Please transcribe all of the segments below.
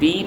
3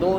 2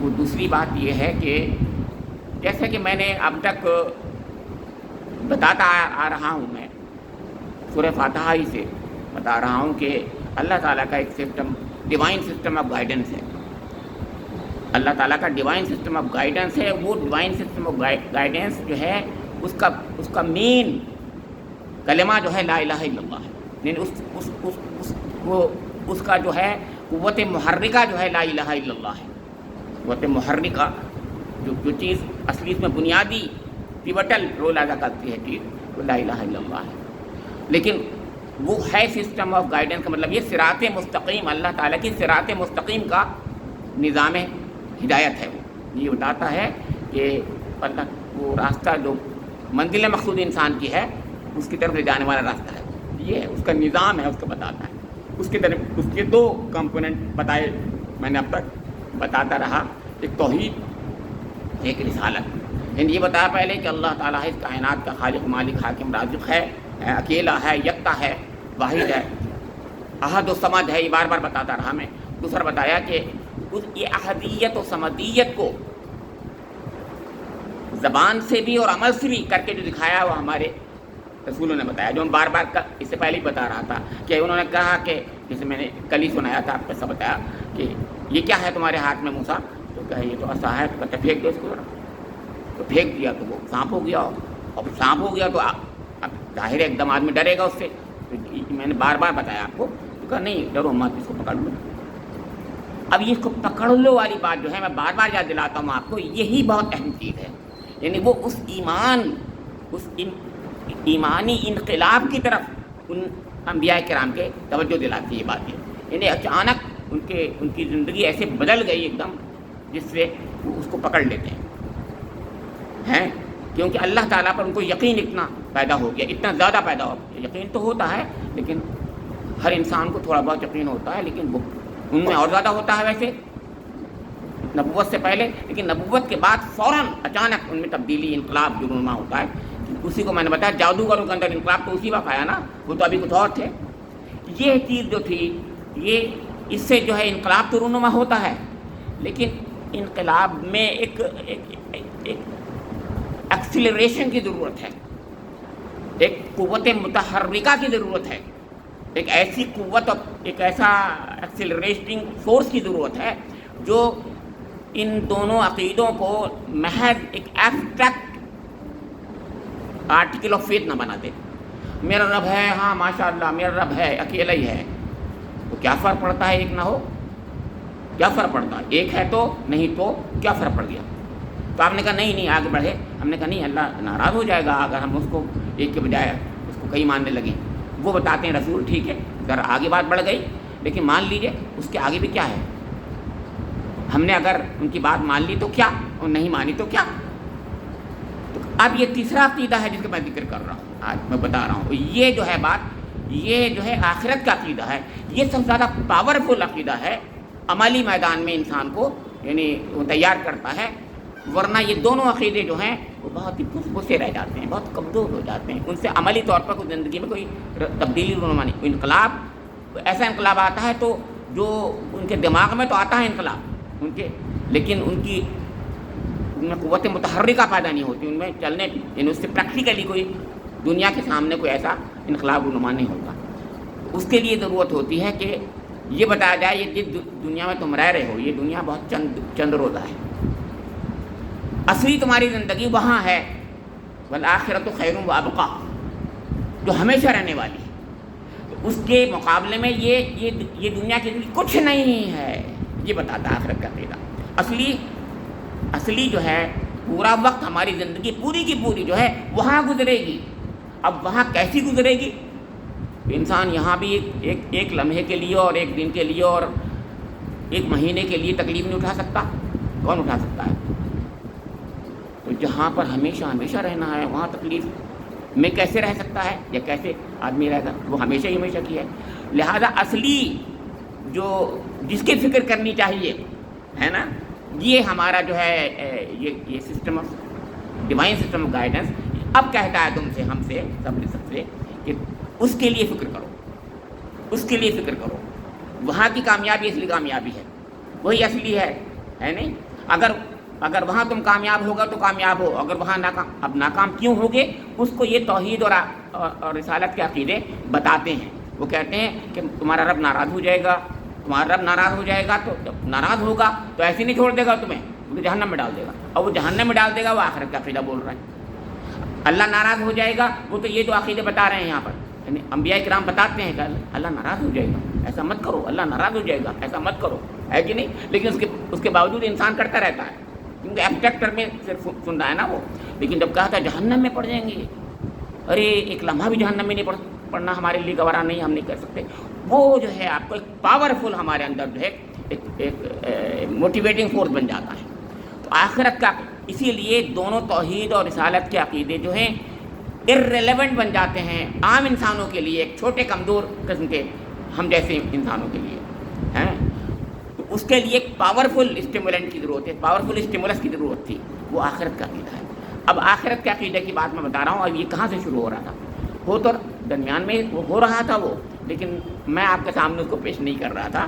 وہ دوسری بات یہ ہے کہ جیسے کہ میں نے اب تک بتاتا آ رہا ہوں، میں سورہ فاتحہ ہی سے بتا رہا ہوں کہ اللہ تعالیٰ کا ایک system, divine system of guidance ہے. اللہ تعالیٰ کا ڈیوائن سسٹم آف گائیڈنس ہے. وہ ڈیوائن سسٹم آف گائیڈنس جو ہے اس کا مین کلمہ جو ہے لا الہ الا اللہ ہے. یعنی اس کا جو ہے قوت محرکہ جو ہے لا الہ الا اللہ ہے. قوت محرکہ جو چیز اصلی اس میں بنیادی پیوٹل رول ادا کرتی ہے چیز، وہ لا الہ الا اللہ ہے. لیکن وہ ہے سسٹم آف گائیڈنس کا مطلب یہ صراط مستقیم، اللہ تعالیٰ کی صراط مستقیم کا نظام ہدایت ہے. وہ یہ بتاتا ہے کہ اللہ وہ راستہ جو منزل مقصود انسان کی ہے اس کی طرف لے جانے والا راستہ ہے. یہ اس کا نظام ہے، اس کو بتاتا ہے. اس کے دو کمپوننٹ بتائے میں نے اب تک بتاتا رہا، ایک توحید، ایک رسالت. یعنی یہ بتایا پہلے کہ اللہ تعالیٰ اس کائنات کا خالق، مالک، حاکم، رازق ہے، اکیلا ہے، یکتا ہے، واحد ہے، احد و صمد ہے. یہ بار بار بتاتا رہا میں. دوسرا بتایا کہ یہ احدیت و صمدیت کو زبان سے بھی اور عمل سے بھی کر کے جو دکھایا وہ ہمارے رسولوں نے بتایا، جو ہم بار بار اس سے پہلے ہی بتا رہا تھا کہ انہوں نے کہا کہ جیسے میں نے کل ہی سنایا تھا، آپ کو ایسا بتایا کہ یہ کیا ہے تمہارے ہاتھ میں موسیٰ؟ تو کہا یہ تو عصا ہے. تو کہتے پھینک دو اس کو. تو پھینک دیا تو وہ سانپ ہو گیا. اور سانپ ہو گیا تو اب ظاہر ہے ایک دم آدمی ڈرے گا اس سے. تو میں نے بار بار بتایا آپ کو. تو کہا نہیں ڈرو مت، اس کو پکڑ لو. اب یہ اس کو پکڑ لو والی بات جو ہے میں بار بار یاد دلاتا ہوں آپ کو، یہی بہت اہم چیز ہے. یعنی وہ اس ایمانی انقلاب کی طرف ان انبیاء کرام کے توجہ دلاتی ہے بات. یعنی اچانک ان کی زندگی ایسے بدل گئی ایک دم، جس سے وہ اس کو پکڑ لیتے ہیں کیونکہ اللہ تعالیٰ پر ان کو یقین اتنا پیدا ہو گیا، اتنا زیادہ پیدا ہو گیا. یقین تو ہوتا ہے لیکن ہر انسان کو تھوڑا بہت یقین ہوتا ہے، لیکن وہ ان میں اور زیادہ ہوتا ہے ویسے نبوت سے پہلے. لیکن نبوت کے بعد فوراً اچانک ان میں تبدیلی، انقلاب جو رونما ہوتا ہے. اسی کو میں نے بتایا جادوگروں کے اندر انقلاب تو اسی وقت آیا نا، وہ تو ابھی کچھ اور تھے. یہ چیز جو تھی یہ اس سے جو ہے انقلاب تو رونما ہوتا ہے، لیکن انقلاب میں ایک ایکسیلریشن کی ضرورت ہے، ایک قوت متحرکہ کی ضرورت ہے، ایک ایسی قوت اور ایک ایسا ایکسیلریٹنگ فورس کی ضرورت ہے جو ان دونوں عقیدوں کو محض ایک ایبسٹریکٹ آرٹیکل آف فیتھ نہ بنا دے. میرا رب ہے، ہاں ماشاء اللہ میرا رب ہے، اکیلا ہی ہے. تو کیا فرق پڑتا ہے ایک نہ ہو؟ کیا فرق پڑتا ہے؟ ایک ہے تو نہیں تو کیا فرق پڑ گیا؟ تو آپ نے کہا نہیں آگے بڑھے. ہم نے کہا نہیں اللہ ناراض ہو جائے گا اگر ہم اس کو ایک کے بجائے اس کو کئی ماننے لگیں. وہ بتاتے ہیں رسول ٹھیک ہے ذرا آگے بات بڑھ گئی، لیکن مان لیجئے اس کے آگے بھی کیا ہے. ہم نے اگر ان کی بات مان لی تو کیا، اور نہیں مانی تو کیا. تو اب یہ تیسرا عقیدہ ہے جس کا میں ذکر کر رہا ہوں، آج میں بتا رہا ہوں. یہ جو ہے بات، یہ جو ہے آخرت کا عقیدہ ہے. یہ سب سے زیادہ پاورفل عقیدہ ہے، عملی میدان میں انسان کو یعنی وہ تیار کرتا ہے. ورنہ یہ دونوں عقیدے جو ہیں وہ بہت ہی پھسے رہ جاتے ہیں، بہت کمزور ہو جاتے ہیں. ان سے عملی طور پر کوئی زندگی میں کوئی تبدیلی رونما نہیں. انقلاب ایسا انقلاب آتا ہے تو جو ان کے دماغ میں تو آتا ہے انقلاب ان کے، لیکن ان میں قوت متحرکہ پیدا نہیں ہوتی، ان میں چلنے یعنی اس سے پریکٹیکلی کوئی دنیا کے سامنے کوئی ایسا انقلاب رونما نہیں ہوتا. اس کے لیے ضرورت ہوتی ہے کہ یہ بتایا جائے یہ جس دنیا میں تم رہ رہے ہو یہ دنیا بہت چند روزہ ہے. اصلی تمہاری زندگی وہاں ہے، والآخرۃ خیر و ابقیٰ، جو ہمیشہ رہنے والی ہے. اس کے مقابلے میں یہ دنیا کے لیے کچھ نہیں ہے. یہ بتاتا ہے آخرت کا عقیدہ. اصلی جو ہے پورا وقت ہماری زندگی پوری کی پوری جو ہے وہاں گزرے گی. اب وہاں کیسی گزرے گی؟ انسان یہاں بھی ایک لمحے کے لیے اور ایک دن کے لیے اور ایک مہینے کے لیے تکلیف نہیں اٹھا سکتا. کون اٹھا سکتا ہے؟ تو جہاں پر ہمیشہ رہنا ہے وہاں تکلیف میں کیسے رہ سکتا ہے یا کیسے آدمی رہے گا؟ وہ ہمیشہ کی ہے. لہذا اصلی جو جس کی فکر کرنی چاہیے ہے نا، یہ ہمارا جو ہے یہ system of divine system of guidance اب کہتا ہے تم سے، ہم سے، سب سے کہ اس کے لیے فکر کرو، اس کے لیے فکر کرو. وہاں کی کامیابی اصلی کامیابی ہے، وہی اصلی ہے نہیں. اگر وہاں تم کامیاب ہوگا تو کامیاب ہو، اگر وہاں اب ناکام کیوں ہوگے، اس کو یہ توحید اور رسالت کے عقیدے بتاتے ہیں۔ وہ کہتے ہیں کہ تمہارا رب ناراض ہو جائے گا، تمہارا رب ناراض ہو جائے گا، تو جب ناراض ہوگا تو ایسے نہیں چھوڑ دے گا تمہیں، وہ جہنم میں ڈال دے گا، اور وہ جہنم میں ڈال دے گا، وہ آخرت کا عقیدہ بول رہا ہے۔ اللہ ناراض ہو جائے گا، وہ تو یہ جو عقیدے بتا رہے ہیں یہاں پر، یعنی انبیاء کرام بتاتے ہیں کہ اللہ ناراض ہو جائے گا، ایسا مت کرو، اللہ ناراض ہو جائے گا، ایسا مت کرو، ہے کہ نہیں؟ لیکن اس کے باوجود انسان کرتا رہتا ہے، کیونکہ ایبسٹریکٹ میں صرف سن رہا ہے نا وہ۔ لیکن جب کہا تھا جہنم میں پڑ جائیں گے، ارے ایک لمحہ بھی جہنم میں نہیں پڑھنا ہمارے لیے گوارا نہیں، ہم نہیں کر سکتے۔ وہ جو ہے آپ کو ایک پاورفل ہمارے اندر جو ہے ایک موٹیویٹنگ فورس بن جاتا ہے۔ تو آخرت کا اسی لیے دونوں توحید اور رسالت کے عقیدے جو ہیں ارریلیونٹ بن جاتے ہیں عام انسانوں کے لیے، ایک چھوٹے کمزور قسم کے ہم جیسے انسانوں کے لیے ہیں۔ تو اس کے لیے ایک پاورفل اسٹیمولنٹ کی ضرورت ہے، پاورفل اسٹیمولس کی ضرورت تھی، وہ آخرت کا عقیدہ ہے۔ اب آخرت کے عقیدے کی بات میں بتا رہا ہوں، اور یہ کہاں سے شروع ہو رہا تھا؟ ہو تو درمیان میں وہ ہو رہا تھا وہ، لیکن میں آپ کے سامنے اس کو پیش نہیں کر رہا تھا،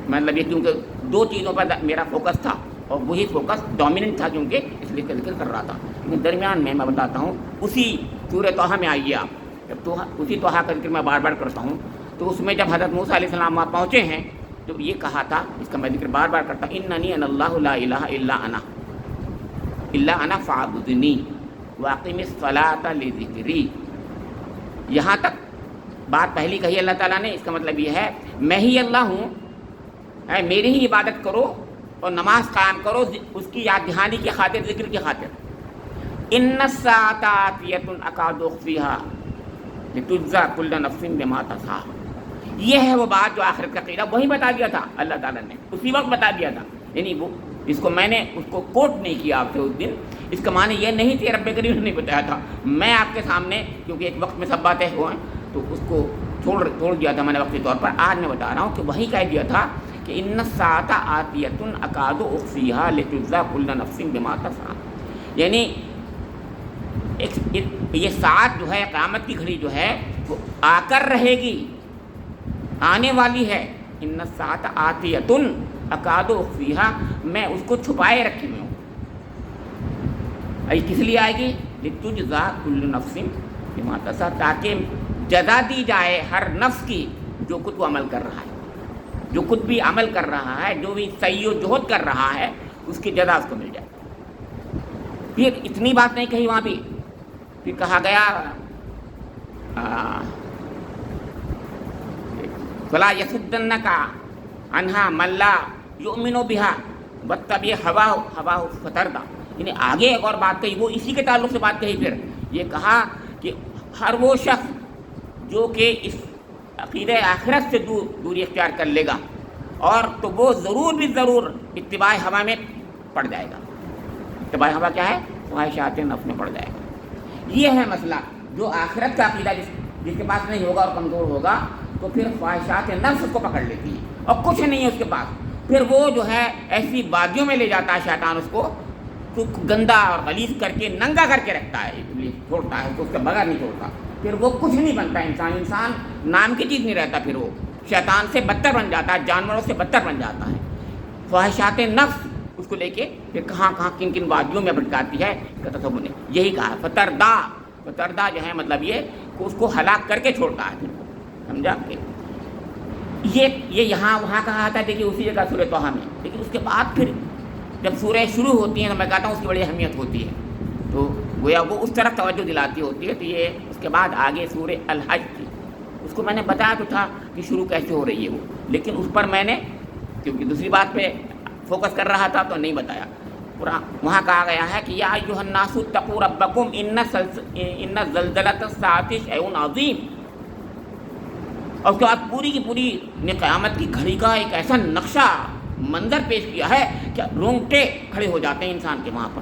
مطلب یہ کیونکہ دو چیزوں پر میرا فوکس تھا، اور وہی فوکس ڈومیننٹ تھا کیونکہ اس لیے ذکر کر رہا تھا۔ لیکن درمیان میں بتاتا ہوں، اسی سورہ طٰہٰ میں آئیے آپ، جب اسی طٰہٰ کا ذکر میں بار بار کرتا ہوں، تو اس میں جب حضرت موسیٰ علیہ السلام وہاں پہنچے ہیں تو یہ کہا تھا، اس کا میں ذکر بار بار کرتا ہوں، اننی انا اللہ لا الہ الا انا فاعبدنی واقم الصلاۃ لذکری۔ یہاں تک بات پہلی کہی اللہ تعالیٰ نے، اس کا مطلب یہ ہے میں ہی اللہ ہوں، میری ہی عبادت کرو اور نماز قائم کرو اس کی یاد دہانی کی خاطر، ذکر کی خاطر۔ ان الساعۃ آتیۃ اکاد اخفیها لتجزی کل نفس بما تسعی۔ یہ ہے وہ بات جو آخرت کا عقیدہ وہی بتا دیا تھا اللہ تعالیٰ نے، اسی وقت بتا دیا تھا، یعنی وہ اس کو میں نے اس کو کوٹ نہیں کیا آپ سے اس دن، اس کا معنی یہ نہیں تھی، رب کریم نے نہیں بتایا تھا، میں آپ کے سامنے کیونکہ ایک وقت میں سب باتیں ہوئیں تو اس کو چھوڑ دیا تھا میں نے وقتی طور پر۔ آج میں بتا رہا ہوں کہ وہی کہہ دیا تھا کہ ان الساعۃ آتیۃ اکاد اخفیها لتجزی کل نفس بما تسعی، یعنی یہ ساعت جو ہے، قیامت کی گھڑی جو ہے، وہ آ کر رہے گی، آنے والی ہے۔ ان الساعۃ آتیۃ اکاد اخفیها، میں اس کو چھپائے رکھی ہوئی ہوں۔ کس لیے آئے گی؟ لتجزی کل نفس بما تسعی، تاکہ جزا دی جائے ہر نفس کی جو کچھ وہ عمل کر رہا ہے، جو کچھ بھی عمل کر رہا ہے، جو بھی سعی و جہد کر رہا ہے، اس کی جزا اس کو مل جائے۔ پھر اتنی بات نہیں کہی وہاں بھی، پھر کہا گیا فلا یصدنک عنہا من لا یؤمن بها واتبع ہواہ فتردی، یعنی آگے ایک اور بات کہی، وہ اسی کے تعلق سے بات کہی۔ پھر یہ کہا کہ ہر وہ شخص جو کہ اس عقیدہ آخرت سے دوری اختیار کر لے گا، اور تو وہ ضرور بھی ضرور اتباع ہوا میں پڑ جائے گا۔ اتباع ہوا کیا ہے؟ خواہشات نفس میں پڑ جائے گا۔ یہ ہے مسئلہ، جو آخرت کا عقیدہ جس کے پاس نہیں ہوگا اور کمزور ہوگا، تو پھر خواہشات نفس کو پکڑ لیتی ہے اور کچھ نہیں ہے اس کے پاس، پھر وہ جو ہے ایسی وادیوں میں لے جاتا ہے شیطان، اس کو گندا اور غلیظ کر کے ننگا کر کے رکھتا ہے، چھوڑتا ہے اس کے بغیر نہیں چھوڑتا، پھر وہ کچھ نہیں بنتا، انسان نام کی چیز نہیں رہتا، پھر وہ شیطان سے بدتر بن جاتا ہے، جانوروں سے بدتر بن جاتا ہے۔ خواہشات نفس اس کو لے کے پھر کہاں کن کن وادیوں میں بھٹکاتی ہے، تصوف نے یہی کہا فتردہ جو ہے مطلب یہ کہ اس کو ہلاک کر کے چھوڑتا ہے، سمجھا کہ یہ یہاں وہاں کہا تھا، دیکھیے اسی جگہ سورہ طٰہٰ میں، لیکن اس کے بعد پھر جب سورہ شروع ہوتی ہیں تو میں کہتا ہوں اس کی بڑی اہمیت ہوتی ہے، تو گویا وہ اس طرف توجہ دلاتی ہوتی ہے۔ تو یہ اس کے بعد آگے سورہ الحج تھی، اس کو میں نے بتایا تو تھا کہ شروع کیسے ہو رہی ہے وہ، لیکن اس پر میں نے کیونکہ دوسری بات پہ فوکس کر رہا تھا تو نہیں بتایا۔ وہاں کہا گیا ہے کہ یا ایھا الناس اتقوا ربکم ان زلزلۃ الساعۃ شیء عظیم، اور اس کے بعد پوری کی پوری نے قیامت کی گھڑی کا ایک ایسا نقشہ منظر پیش کیا ہے کہ رونگٹے کھڑے ہو جاتے ہیں انسان کے وہاں پر۔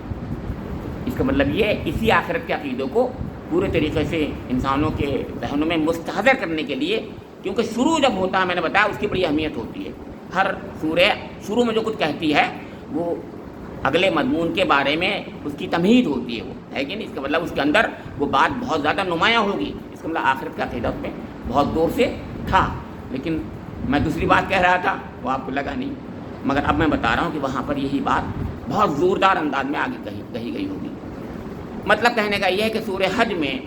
اس کا مطلب یہ اسی آخرت کے عقیدوں کو پورے طریقے سے انسانوں کے ذہنوں میں مستحضر کرنے کے لیے، کیونکہ شروع جب ہوتا ہے میں نے بتایا اس کی بڑی اہمیت ہوتی ہے، ہر سورہ شروع میں جو کچھ کہتی ہے وہ اگلے مضمون کے بارے میں اس کی تمہید ہوتی ہے، وہ ہے کہ نہیں، اس کا مطلب اس کے اندر وہ بات بہت زیادہ نمایاں ہوگی، اس کا مطلب آخرت کا عقیدہ اس میں بہت دور سے تھا، لیکن میں دوسری بات کہہ رہا تھا وہ آپ کو لگا نہیں، مگر اب میں بتا رہا ہوں کہ وہاں پر یہی بات بہت زوردار انداز میں آگے کہی گئی ہوگی۔ مطلب کہنے کا یہ ہے کہ سورہ حج میں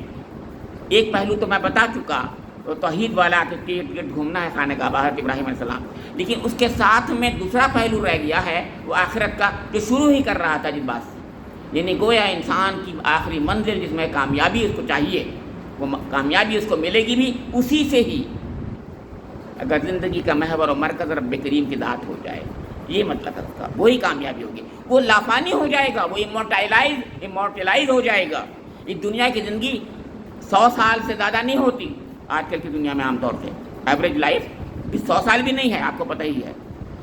ایک پہلو تو میں بتا چکا، تو توحید والا کہ گھومنا ہے خانہ کعبہ حضرت ابراہیم علیہ السلام، لیکن اس کے ساتھ میں دوسرا پہلو رہ گیا ہے وہ آخرت کا، جو شروع ہی کر رہا تھا جس بات سے، یعنی گویا انسان کی آخری منزل جس میں کامیابی اس کو چاہیے، وہ کامیابی اس کو ملے گی بھی اسی سے ہی، اگر زندگی کا محور و مرکز رب کریم کی ذات ہو جائے، یہ مطلب ہے اس کا، وہی کامیابی ہوگی، وہ لافانی ہو جائے گا، وہ امورٹلائز ہو جائے گا۔ اس دنیا کی زندگی 100 سال سے زیادہ نہیں ہوتی آج کل کی دنیا میں، عام طور سے ایوریج لائف 100 سال بھی نہیں ہے، آپ کو پتہ ہی ہے،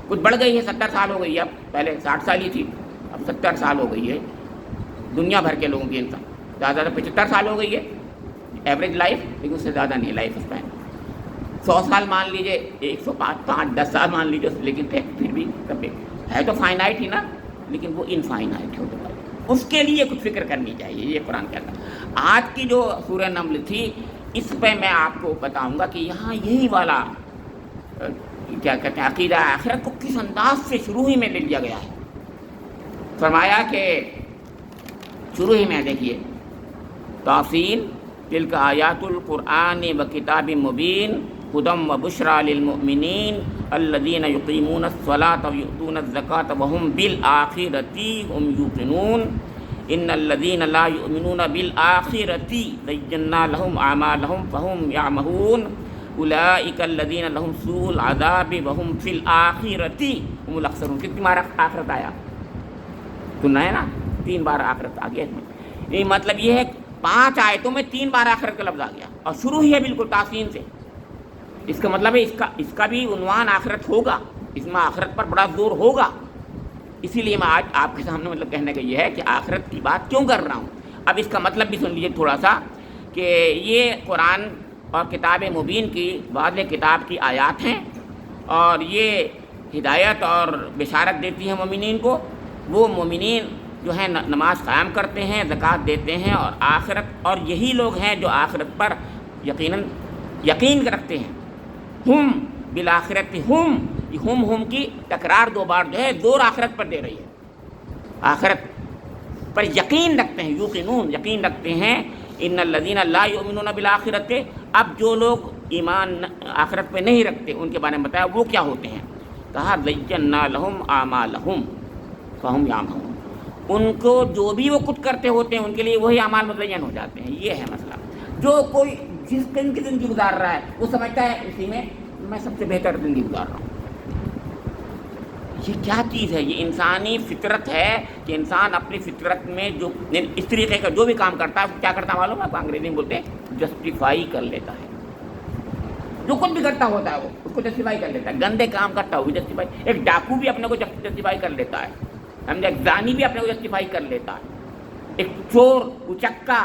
کچھ بڑھ گئی ہے، 70 سال ہو گئی ہے، اب پہلے 60 سال ہی تھی، اب 70 سال ہو گئی ہے دنیا بھر کے لوگوں کی، انسان زیادہ 75 سال ہو گئی ہے ایوریج لائف، لیکن اس سے زیادہ نہیں لائف اسپین، 100 سال مان لیجئے، 105 10 سال مان لیجئے، لیکن پھر بھی ہے تو فائنائٹ ہی نا، لیکن وہ انفائنائٹ ہوتا ہے، اس کے لیے کچھ فکر کرنی چاہیے، یہ قرآن کہتا ہے۔ آج کی جو سورہ نمل تھی، اس پہ میں آپ کو بتاؤں گا کہ یہاں یہی والا کیا کہتے ہیں عقیدہ آخرت کو کس انداز سے شروع ہی میں لے لیا گیا ہے۔ فرمایا کہ شروع ہی میں دیکھیے، تافصیل تلک آیات القرآن و کتاب مبین ہدی و بشریٰ للمؤمنین الذین یقیمون الصلاۃ و یؤتون الزکاۃ وہم بالآخرۃ هم یوقنون ان الذین لا یؤمنون بالآخرۃ زینا لهم اعمالهم فهم یعمہون اولئک الذین لهم سوء العذاب وهم فی الآخرۃ هم الاخسرون۔ کتنی بار آخرت آیا سننا ہے نا، 3 بار آخرت آ گیا اس میں، یہ مطلب یہ ہے 5 آیتوں میں 3 بار آخرت کا لفظ آ گیا، اور شروع ہی ہے بالکل تاسین سے، اس کا مطلب ہے اس کا بھی عنوان آخرت ہوگا، اس میں آخرت پر بڑا زور ہوگا، اسی لیے میں آج آپ کے سامنے مطلب کہنے کا یہ ہے کہ آخرت کی بات کیوں کر رہا ہوں۔ اب اس کا مطلب بھی سن لیجیے تھوڑا سا، کہ یہ قرآن اور کتاب مبین کی واضح کتاب کی آیات ہیں، اور یہ ہدایت اور بشارت دیتی ہیں مومنین کو، وہ مومنین جو ہیں نماز قائم کرتے ہیں، زکوٰۃ دیتے ہیں، اور آخرت، اور یہی لوگ ہیں جو آخرت پر یقین رکھتے ہیں۔ ہم بالآخرت، ہم کی تکرار 2 بار جو ہے زور آخرت پر دے رہی ہے، آخرت پر یقین رکھتے ہیں، یوقنون یقین رکھتے ہیں، ان الذین لا یؤمنون بالآخرۃ، اب جو لوگ ایمان آخرت پہ نہیں رکھتے ان کے بارے میں بتایا وہ کیا ہوتے ہیں، کہا زینا لہم اعمالہم فہم یعمہون، ان کو جو بھی وہ کچھ کرتے ہوتے ہیں ان کے لیے وہی اعمال مزین ہو جاتے ہیں۔ یہ ہے مسئلہ، جو کوئی جس دن کی زندگی گزار رہا ہے وہ سمجھتا ہے اسی میں میں سب سے بہتر زندگی گزار رہا ہوں۔ یہ کیا چیز ہے؟ یہ انسانی فطرت ہے کہ انسان اپنی فطرت میں جو اس طریقے کا جو بھی کام کرتا ہے کیا کرتا ہے معلوم ہے؟ انگریزی میں بولتے ہیں جسٹیفائی کر لیتا ہے، جو کچھ بھی کرتا ہوتا ہے وہ اس کو جسٹیفائی کر لیتا ہے، گندے کام کرتا ہو بھی جسٹیفائی، ایک ڈاکو بھی اپنے کو جسٹیفائی کر لیتا ہے، سمجھا، ایک زانی بھی اپنے کو جسٹیفائی کر لیتا ہے، ایک چور اچکا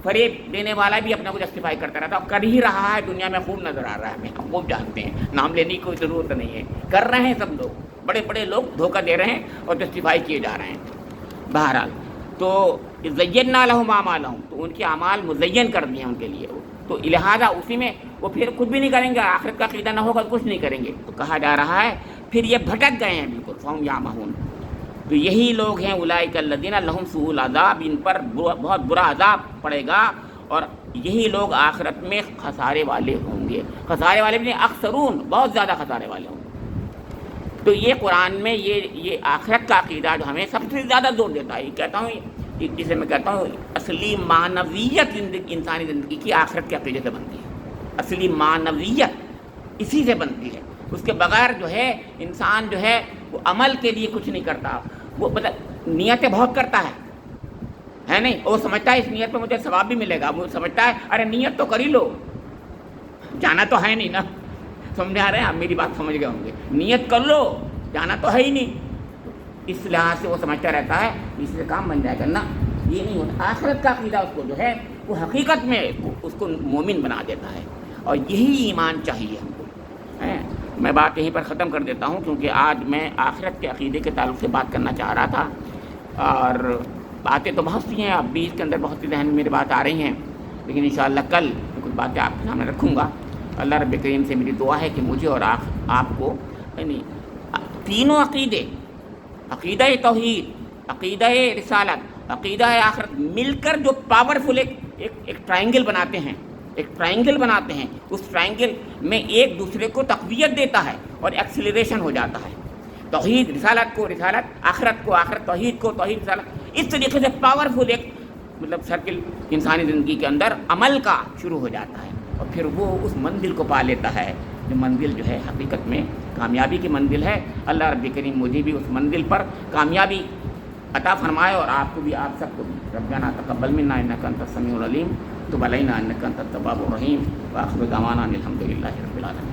فریب دینے والا بھی اپنے کو جسٹیفائی کرتا رہتا ہے، اور کر ہی رہا ہے، دنیا میں خوب نظر آ رہا ہے، ہم خوب جانتے ہیں، نام لینے کی کوئی ضرورت نہیں ہے، کر رہے ہیں سب لوگ، بڑے بڑے لوگ دھوکہ دے رہے ہیں اور جسٹیفائی کیے جا رہے ہیں۔ بہرحال تو زینا لہم اعمالہم، تو ان کے اعمال مزین کر دیے ان کے لیے، تو لہٰذا اسی میں وہ پھر کچھ بھی نہیں کریں گے، آخرت کا عقیدہ نہ ہوگا کچھ نہیں کریں گے، تو کہا جا رہا ہے پھر یہ بھٹک گئے ہیں بالکل، فہم یعمہون، تو یہی لوگ ہیں اولئک الذین لہم سوء العذاب، ان پر بہت برا عذاب پڑے گا، اور یہی لوگ آخرت میں خسارے والے ہوں گے، خسارے والے بھی نہیں، اخسرون، بہت زیادہ خسارے والے ہوں گے۔ تو یہ قرآن میں یہ آخرت کا عقیدہ جو ہمیں سب سے زیادہ زور دیتا ہے، یہ کہتا ہوں، جسے میں کہتا ہوں اصلی معنویت انسانی زندگی کی آخرت کے عقیدے سے بنتی ہے، اصلی معنویت اسی سے بنتی ہے، اس کے بغیر جو ہے انسان جو ہے وہ عمل کے لیے کچھ نہیں کرتا، وہ مطلب نیتیں بہت کرتا ہے نہیں، وہ سمجھتا ہے اس نیت پہ مجھے ثواب بھی ملے گا، وہ سمجھتا ہے ارے نیت تو کر ہی لو، جانا تو ہے نہیں نا، سمجھ آ رہے ہیں آپ، میری بات سمجھ گئے ہوں گے، نیت کر لو، جانا تو ہے ہی نہیں، اس لحاظ سے وہ سمجھتا رہتا ہے اس سے کام بن جائے گا، نا یہ نہیں ہوتا، آخرت کا عقیدہ اس کو جو ہے وہ حقیقت میں اس کو مومن بنا دیتا ہے، اور یہی ایمان چاہیے ہم کو۔ میں بات یہیں پر ختم کر دیتا ہوں، کیونکہ آج میں آخرت کے عقیدے کے تعلق سے بات کرنا چاہ رہا تھا، اور باتیں تو بہت سی ہیں، اب بھی اس کے اندر بہت سی ذہن میں میری بات آ رہی ہیں، لیکن انشاءاللہ کل کچھ باتیں آپ کے سامنے رکھوں گا۔ اللہ رب کریم سے میری دعا ہے کہ مجھے اور آپ کو یعنی تینوں عقیدے، عقیدہ توحید، عقیدہ رسالت، عقیدہ آخرت مل کر جو پاورفل ایک ٹرائنگل بناتے ہیں، اس ٹرائنگل میں ایک دوسرے کو تقویت دیتا ہے اور ایکسیلریشن ہو جاتا ہے۔ توحید رسالت کو رسالت، آخرت کو آخرت، توحید کو توحید رسالت، اس طریقے سے پاورفل ایک سرکل انسانی زندگی کے اندر عمل کا شروع ہو جاتا ہے، اور پھر وہ اس منزل کو پا لیتا ہے جو منزل جو ہے حقیقت میں کامیابی کی منزل ہے۔ اللہ رب کریم مجھے بھی اس منزل پر کامیابی عطا فرمائے، اور آپ کو بھی، آپ سب کو بھی۔ ربنا تقبل منا انک انت السمیع العلیم، تب علینا انک انت التواب الرحیم، وآخر دعوانا الحمد للہ رب العالمین۔